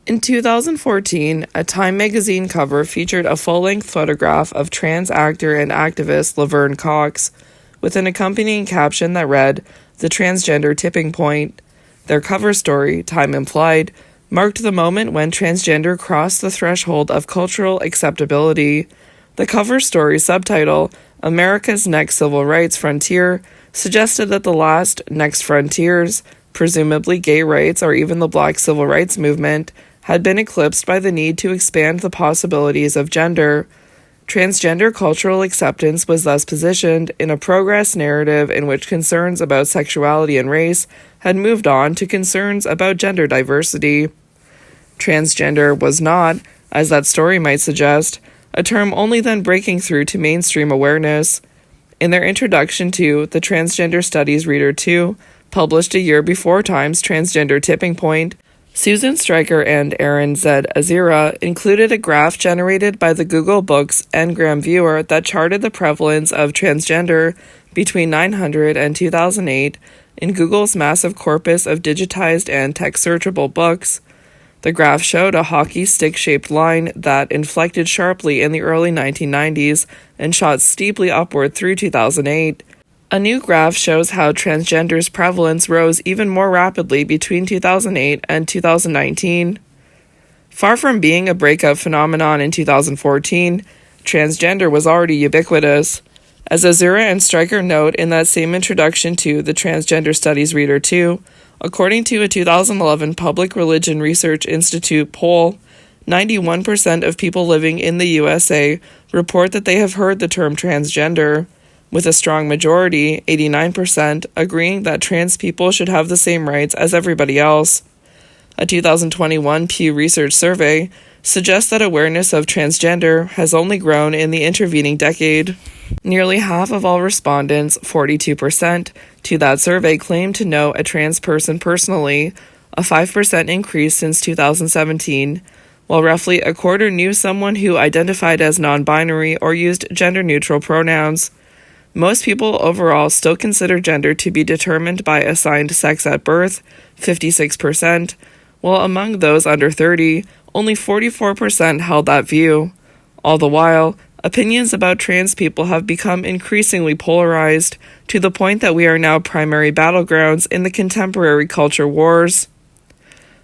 In 2014, a Time magazine cover featured a full-length photograph of trans actor and activist Laverne Cox, with an accompanying caption that read, "The Transgender Tipping Point." Their cover story, Time Implied, marked the moment when transgender crossed the threshold of cultural acceptability. The cover story subtitle, "America's Next Civil Rights Frontier," suggested that the last next frontiers, presumably gay rights or even the Black Civil Rights Movement, had been eclipsed by the need to expand the possibilities of gender. Transgender cultural acceptance was thus positioned in a progress narrative in which concerns about sexuality and race had moved on to concerns about gender diversity. Transgender was not, as that story might suggest, a term only then breaking through to mainstream awareness. In their introduction to The Transgender Studies Reader 2, published a year before Time's Transgender Tipping Point, Susan Stryker and Aaron Z. Azira included a graph generated by the Google Books Ngram viewer that charted the prevalence of transgender between 900 and 2008 in Google's massive corpus of digitized and text-searchable books. The graph showed a hockey stick-shaped line that inflected sharply in the early 1990s and shot steeply upward through 2008. A new graph shows how transgender's prevalence rose even more rapidly between 2008 and 2019. Far from being a breakout phenomenon in 2014, transgender was already ubiquitous. As Azura and Stryker note in that same introduction to the Transgender Studies Reader 2, according to a 2011 Public Religion Research Institute poll, 91% of people living in the USA report that they have heard the term transgender, with a strong majority, 89%, agreeing that trans people should have the same rights as everybody else. A 2021 Pew Research survey suggests that awareness of transgender has only grown in the intervening decade. Nearly half of all respondents, 42%, to that survey claimed to know a trans person personally, a 5% increase since 2017, while roughly a quarter knew someone who identified as non-binary or used gender-neutral pronouns. Most people overall still consider gender to be determined by assigned sex at birth, 56%, while among those under 30, only 44% held that view. All the while, opinions about trans people have become increasingly polarized, to the point that we are now primary battlegrounds in the contemporary culture wars.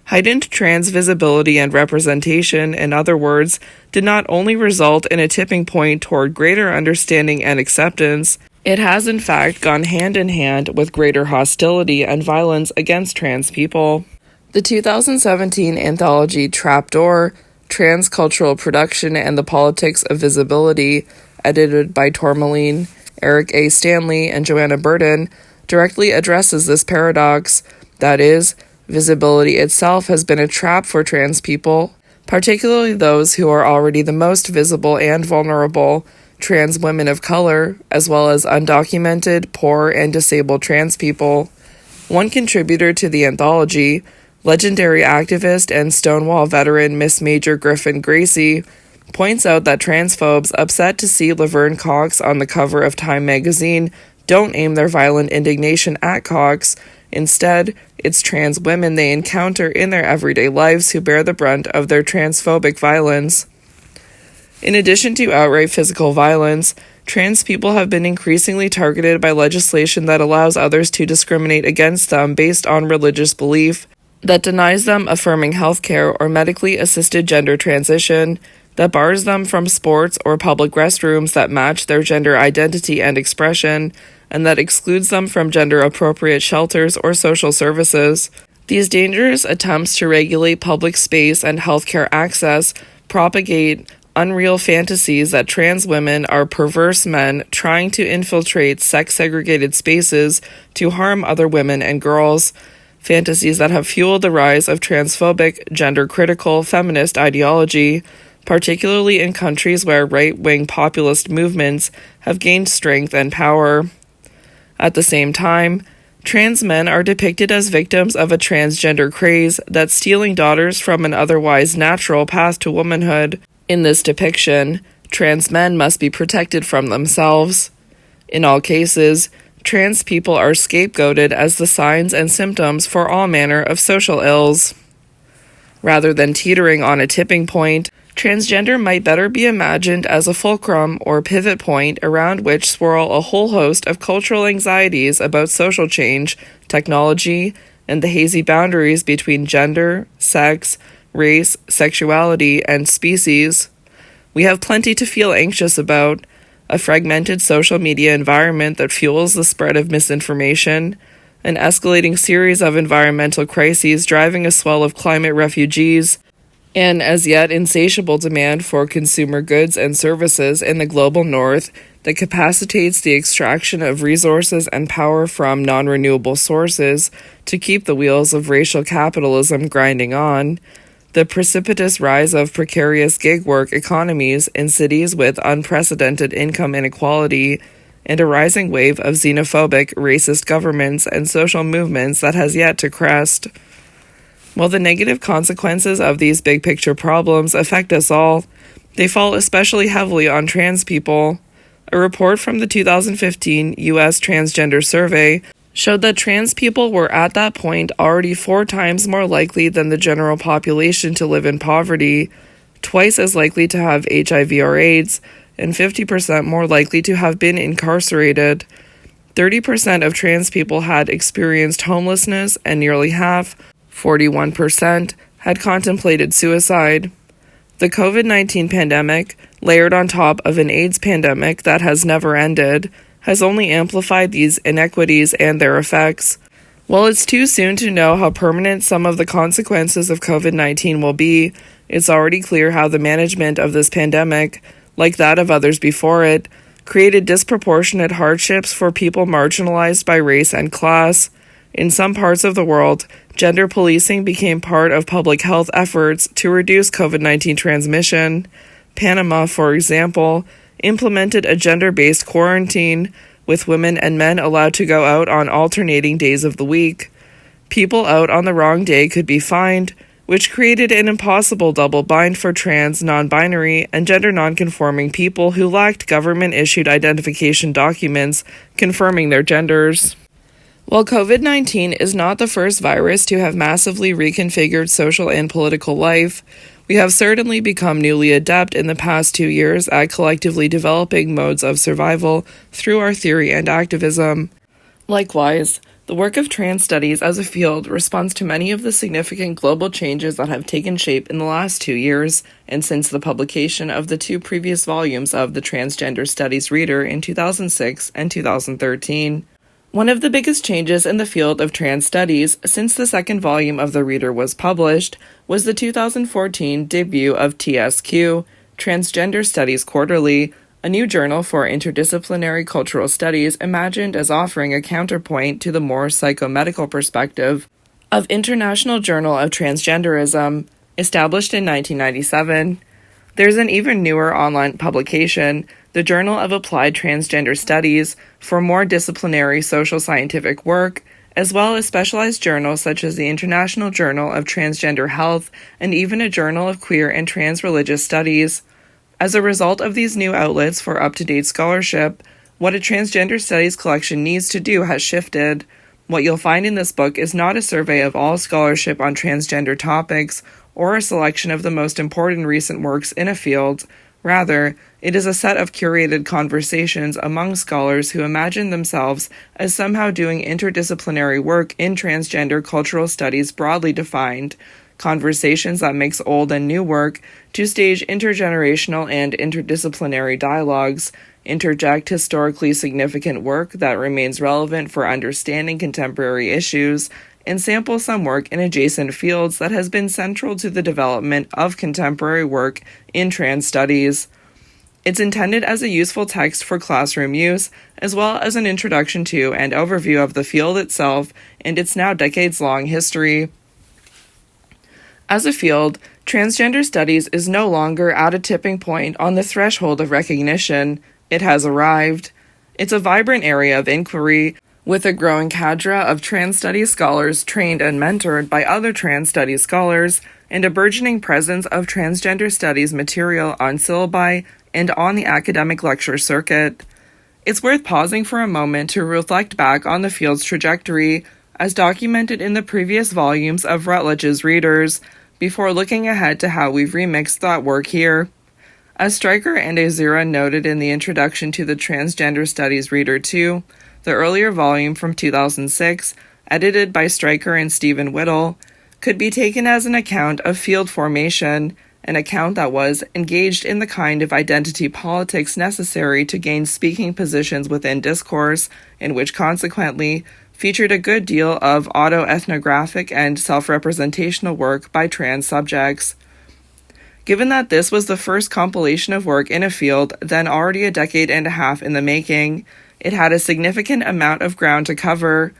Heightened trans visibility and representation, in other words, did not only result in a tipping point toward greater understanding and acceptance, it has in fact gone hand in hand with greater hostility and violence against trans people. The 2017 anthology Trapdoor, Transcultural Production and the Politics of Visibility, edited by Tourmaline, Eric A. Stanley, and Joanna Burden, directly addresses this paradox, that is, visibility itself has been a trap for trans people, particularly those who are already the most visible and vulnerable, trans women of color, as well as undocumented, poor, and disabled trans people. One contributor to the anthology, legendary activist and Stonewall veteran Miss Major Griffin Gracie, points out that transphobes upset to see Laverne Cox on the cover of Time magazine don't aim their violent indignation at Cox. Instead, it's trans women they encounter in their everyday lives who bear the brunt of their transphobic violence. In addition to outright physical violence, trans people have been increasingly targeted by legislation that allows others to discriminate against them based on religious belief, that denies them affirming healthcare or medically assisted gender transition, that bars them from sports or public restrooms that match their gender identity and expression, and that excludes them from gender-appropriate shelters or social services. These dangerous attempts to regulate public space and healthcare access propagate unreal fantasies that trans women are perverse men trying to infiltrate sex-segregated spaces to harm other women and girls, fantasies that have fueled the rise of transphobic, gender-critical feminist ideology, particularly in countries where right-wing populist movements have gained strength and power. At the same time, trans men are depicted as victims of a transgender craze that's stealing daughters from an otherwise natural path to womanhood. In this depiction, trans men must be protected from themselves. In all cases, trans people are scapegoated as the signs and symptoms for all manner of social ills. Rather than teetering on a tipping point, transgender might better be imagined as a fulcrum or pivot point around which swirl a whole host of cultural anxieties about social change, technology, and the hazy boundaries between gender, sex, race, sexuality, and species. We have plenty to feel anxious about: a fragmented social media environment that fuels the spread of misinformation, an escalating series of environmental crises driving a swell of climate refugees, an as yet insatiable demand for consumer goods and services in the global north that capacitates the extraction of resources and power from non-renewable sources to keep the wheels of racial capitalism grinding on, the precipitous rise of precarious gig work economies in cities with unprecedented income inequality, and a rising wave of xenophobic, racist governments and social movements that has yet to crest. While the negative consequences of these big-picture problems affect us all, they fall especially heavily on trans people. A report from the 2015 U.S. Transgender Survey showed that trans people were at that point already 4 times more likely than the general population to live in poverty, twice as likely to have HIV or AIDS, and 50% more likely to have been incarcerated. 30% of trans people had experienced homelessness, and nearly half, 41%, had contemplated suicide. The COVID-19 pandemic, layered on top of an AIDS pandemic that has never ended, has only amplified these inequities and their effects. While it's too soon to know how permanent some of the consequences of COVID-19 will be, it's already clear how the management of this pandemic, like that of others before it, created disproportionate hardships for people marginalized by race and class. In some parts of the world, gender policing became part of public health efforts to reduce COVID-19 transmission. Panama, for example, implemented a gender-based quarantine, with women and men allowed to go out on alternating days of the week. People out on the wrong day could be fined, which created an impossible double bind for trans, non-binary, and gender non-conforming people who lacked government-issued identification documents confirming their genders. While COVID-19 is not the first virus to have massively reconfigured social and political life, we have certainly become newly adept in the past 2 years at collectively developing modes of survival through our theory and activism. Likewise, the work of trans studies as a field responds to many of the significant global changes that have taken shape in the last 2 years and since the publication of the 2 previous volumes of the Transgender Studies Reader in 2006 and 2013. One of the biggest changes in the field of trans studies since the second volume of the Reader was published was the 2014 debut of TSQ, Transgender Studies Quarterly, a new journal for interdisciplinary cultural studies imagined as offering a counterpoint to the more psychomedical perspective of International Journal of Transgenderism, established in 1997. There's an even newer online publication, the Journal of Applied Transgender Studies, for more disciplinary social scientific work, as well as specialized journals such as the International Journal of Transgender Health and even a Journal of Queer and Trans Religious Studies. As a result of these new outlets for up-to-date scholarship, what a transgender studies collection needs to do has shifted. What you'll find in this book is not a survey of all scholarship on transgender topics or a selection of the most important recent works in a field. Rather, it is a set of curated conversations among scholars who imagine themselves as somehow doing interdisciplinary work in transgender cultural studies broadly defined, conversations that mix old and new work to stage intergenerational and interdisciplinary dialogues, interject historically significant work that remains relevant for understanding contemporary issues, and sample some work in adjacent fields that has been central to the development of contemporary work in trans studies. It's intended as a useful text for classroom use, as well as an introduction to and overview of the field itself and its now decades-long history. As a field, transgender studies is no longer at a tipping point on the threshold of recognition. It has arrived. It's a vibrant area of inquiry, with a growing cadre of trans studies scholars trained and mentored by other trans studies scholars, and a burgeoning presence of transgender studies material on syllabi and on the academic lecture circuit. It's worth pausing for a moment to reflect back on the field's trajectory, as documented in the previous volumes of Routledge's Readers, before looking ahead to how we've remixed that work here. As Stryker and Azura noted in the introduction to the Transgender Studies Reader 2, the earlier volume from 2006, edited by Stryker and Stephen Whittle, could be taken as an account of field formation, an account that was engaged in the kind of identity politics necessary to gain speaking positions within discourse, and which consequently featured a good deal of autoethnographic and self-representational work by trans subjects. Given that this was the first compilation of work in a field then already a decade and a half in the making, it had a significant amount of ground to cover.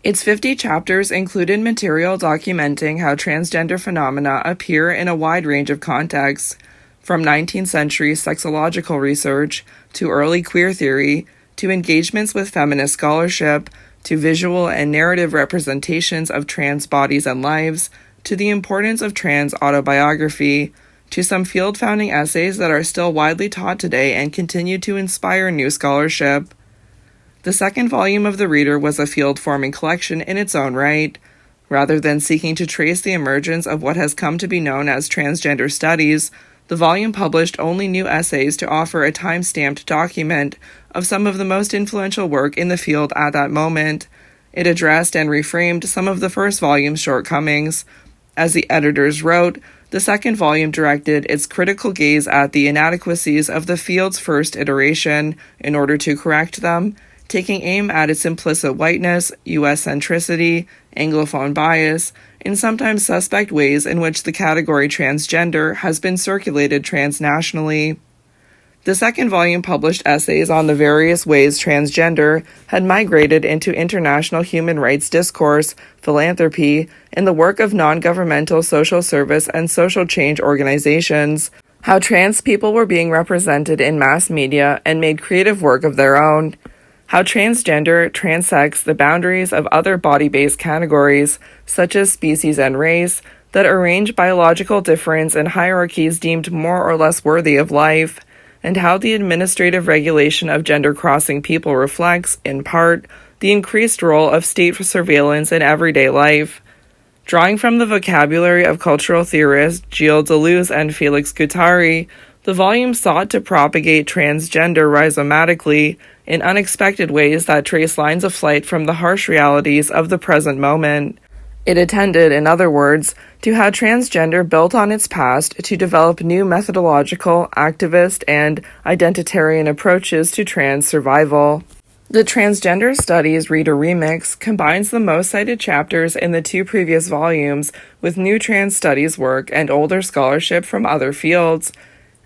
Its 50 chapters included material documenting how transgender phenomena appear in a wide range of contexts, from 19th century sexological research to early queer theory, to engagements with feminist scholarship, to visual and narrative representations of trans bodies and lives, to the importance of trans autobiography, to some field-founding essays that are still widely taught today and continue to inspire new scholarship. The second volume of the Reader was a field-forming collection in its own right. Rather than seeking to trace the emergence of what has come to be known as transgender studies, the volume published only new essays to offer a time-stamped document of some of the most influential work in the field at that moment. It addressed and reframed some of the first volume's shortcomings. As the editors wrote, the second volume directed its critical gaze at the inadequacies of the field's first iteration in order to correct them, taking aim at its implicit whiteness, U.S. centricity, Anglophone bias, and sometimes suspect ways in which the category transgender has been circulated transnationally. The second volume published essays on the various ways transgender had migrated into international human rights discourse, philanthropy, and the work of non-governmental social service and social change organizations, how trans people were being represented in mass media and made creative work of their own, how transgender transects the boundaries of other body-based categories, such as species and race, that arrange biological difference and hierarchies deemed more or less worthy of life, and how the administrative regulation of gender-crossing people reflects, in part, the increased role of state surveillance in everyday life. Drawing from the vocabulary of cultural theorists Gilles Deleuze and Felix Guattari, the volume sought to propagate transgender rhizomatically in unexpected ways that trace lines of flight from the harsh realities of the present moment. It attended, in other words, to how transgender built on its past to develop new methodological, activist, and identitarian approaches to trans survival. The Transgender Studies Reader Remix combines the most cited chapters in the two previous volumes with new trans studies work and older scholarship from other fields.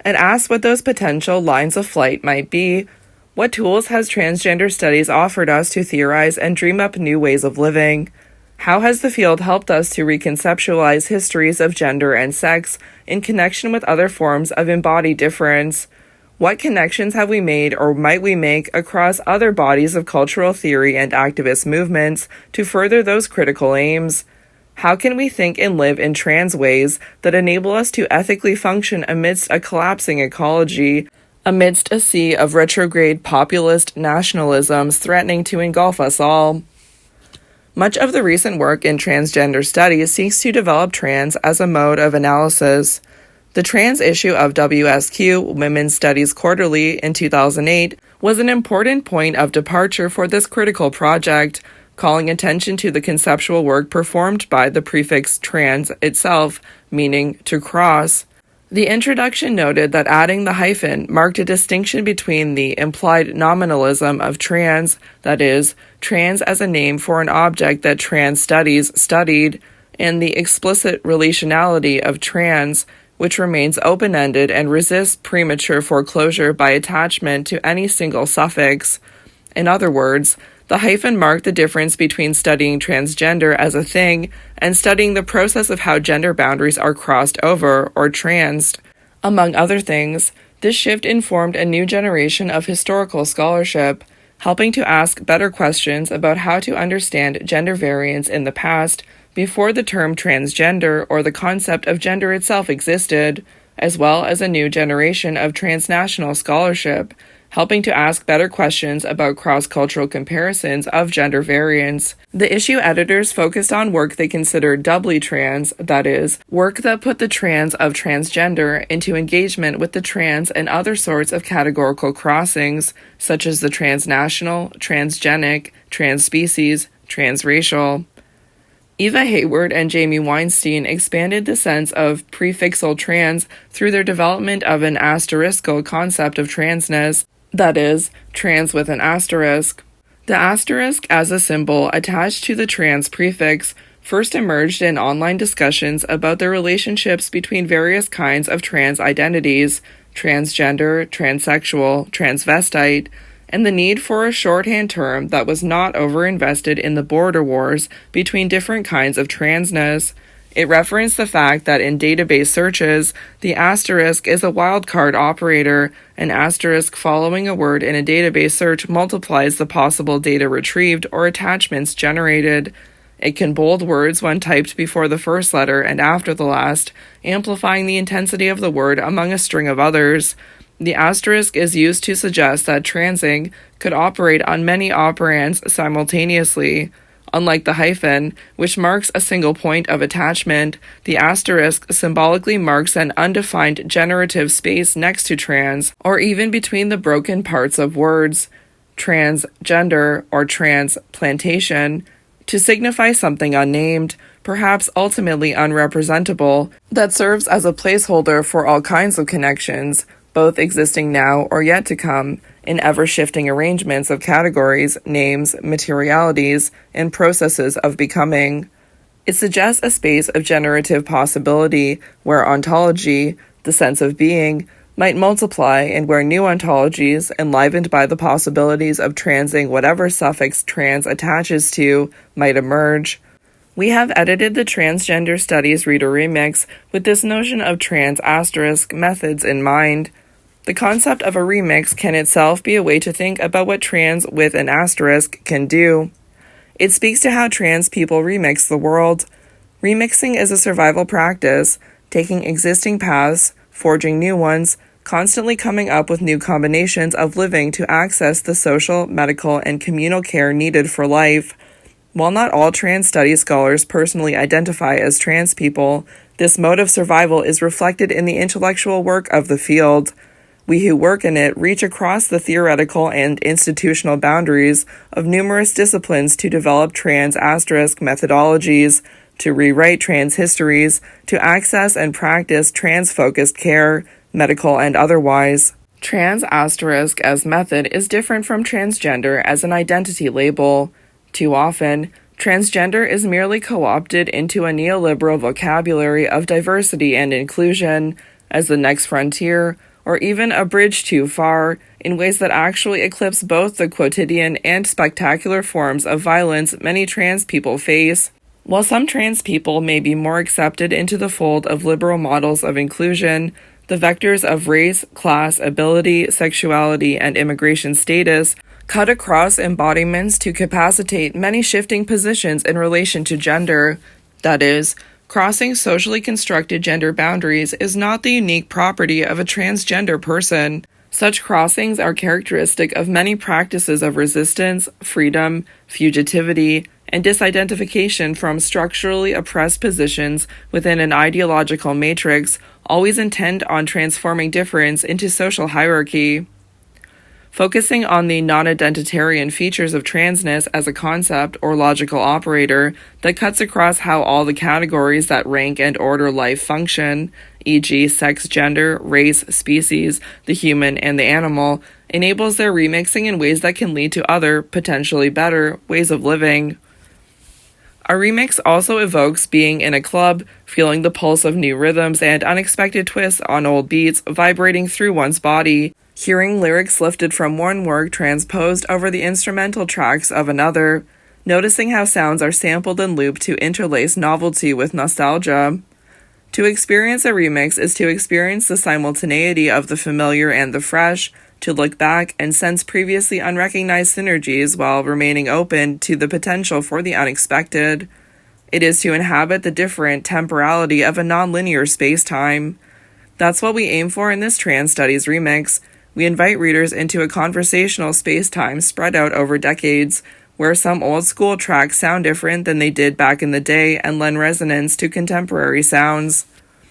It asks what those potential lines of flight might be. What tools has transgender studies offered us to theorize and dream up new ways of living? How has the field helped us to reconceptualize histories of gender and sex in connection with other forms of embodied difference? What connections have we made or might we make across other bodies of cultural theory and activist movements to further those critical aims? How can we think and live in trans ways that enable us to ethically function amidst a collapsing ecology, amidst a sea of retrograde populist nationalisms threatening to engulf us all? Much of the recent work in transgender studies seeks to develop trans as a mode of analysis. The trans issue of WSQ, Women's Studies Quarterly, in 2008 was an important point of departure for this critical project, calling attention to the conceptual work performed by the prefix trans itself, meaning to cross. The introduction noted that adding the hyphen marked a distinction between the implied nominalism of trans, that is, trans as a name for an object that trans studies studied, and the explicit relationality of trans, which remains open-ended and resists premature foreclosure by attachment to any single suffix. In other words, the hyphen marked the difference between studying transgender as a thing and studying the process of how gender boundaries are crossed over or transed. Among other things, this shift informed a new generation of historical scholarship, helping to ask better questions about how to understand gender variance in the past before the term transgender or the concept of gender itself existed, as well as a new generation of transnational scholarship, helping to ask better questions about cross-cultural comparisons of gender variants. The issue editors focused on work they considered doubly trans, that is, work that put the trans of transgender into engagement with the trans and other sorts of categorical crossings, such as the transnational, transgenic, transspecies, transracial. Eva Hayward and Jamie Weinstein expanded the sense of prefixal trans through their development of an asteriskal concept of transness, that is, trans with an asterisk. The asterisk as a symbol attached to the trans prefix first emerged in online discussions about the relationships between various kinds of trans identities, transgender, transsexual, transvestite, and the need for a shorthand term that was not overinvested in the border wars between different kinds of transness. It referenced the fact that in database searches, the asterisk is a wildcard operator. An asterisk following a word in a database search multiplies the possible data retrieved or attachments generated. It can bold words when typed before the first letter and after the last, amplifying the intensity of the word among a string of others. The asterisk is used to suggest that transing could operate on many operands simultaneously. Unlike the hyphen, which marks a single point of attachment, the asterisk symbolically marks an undefined generative space next to trans, or even between the broken parts of words, transgender or transplantation, to signify something unnamed, perhaps ultimately unrepresentable, that serves as a placeholder for all kinds of connections, both existing now or yet to come, in ever-shifting arrangements of categories, names, materialities, and processes of becoming. It suggests a space of generative possibility where ontology, the sense of being, might multiply and where new ontologies, enlivened by the possibilities of transing whatever suffix trans attaches to, might emerge. We have edited the Transgender Studies Reader Remix with this notion of trans asterisk methods in mind. The concept of a remix can itself be a way to think about what trans with an asterisk can do. It speaks to how trans people remix the world. Remixing is a survival practice, taking existing paths, forging new ones, constantly coming up with new combinations of living to access the social, medical, and communal care needed for life. While not all trans studies scholars personally identify as trans people, this mode of survival is reflected in the intellectual work of the field. We who work in it reach across the theoretical and institutional boundaries of numerous disciplines to develop trans asterisk methodologies, to rewrite trans histories, to access and practice trans-focused care, medical and otherwise. Trans asterisk as method is different from transgender as an identity label. Too often, transgender is merely co-opted into a neoliberal vocabulary of diversity and inclusion as the next frontier, or even a bridge too far, in ways that actually eclipse both the quotidian and spectacular forms of violence many trans people face. While some trans people may be more accepted into the fold of liberal models of inclusion, the vectors of race, class, ability, sexuality, and immigration status cut across embodiments to capacitate many shifting positions in relation to gender. That is, crossing socially constructed gender boundaries is not the unique property of a transgender person. Such crossings are characteristic of many practices of resistance, freedom, fugitivity, and disidentification from structurally oppressed positions within an ideological matrix, always intent on transforming difference into social hierarchy. Focusing on the non-identitarian features of transness as a concept or logical operator that cuts across how all the categories that rank and order life function, e.g. sex, gender, race, species, the human, and the animal, enables their remixing in ways that can lead to other, potentially better, ways of living. A remix also evokes being in a club, feeling the pulse of new rhythms and unexpected twists on old beats vibrating through one's body, hearing lyrics lifted from one work transposed over the instrumental tracks of another, noticing how sounds are sampled and looped to interlace novelty with nostalgia. To experience a remix is to experience the simultaneity of the familiar and the fresh, to look back and sense previously unrecognized synergies while remaining open to the potential for the unexpected. It is to inhabit the different temporality of a nonlinear space-time. That's what we aim for in this Trans Studies remix. We invite readers into a conversational space-time spread out over decades, where some old-school tracks sound different than they did back in the day and lend resonance to contemporary sounds.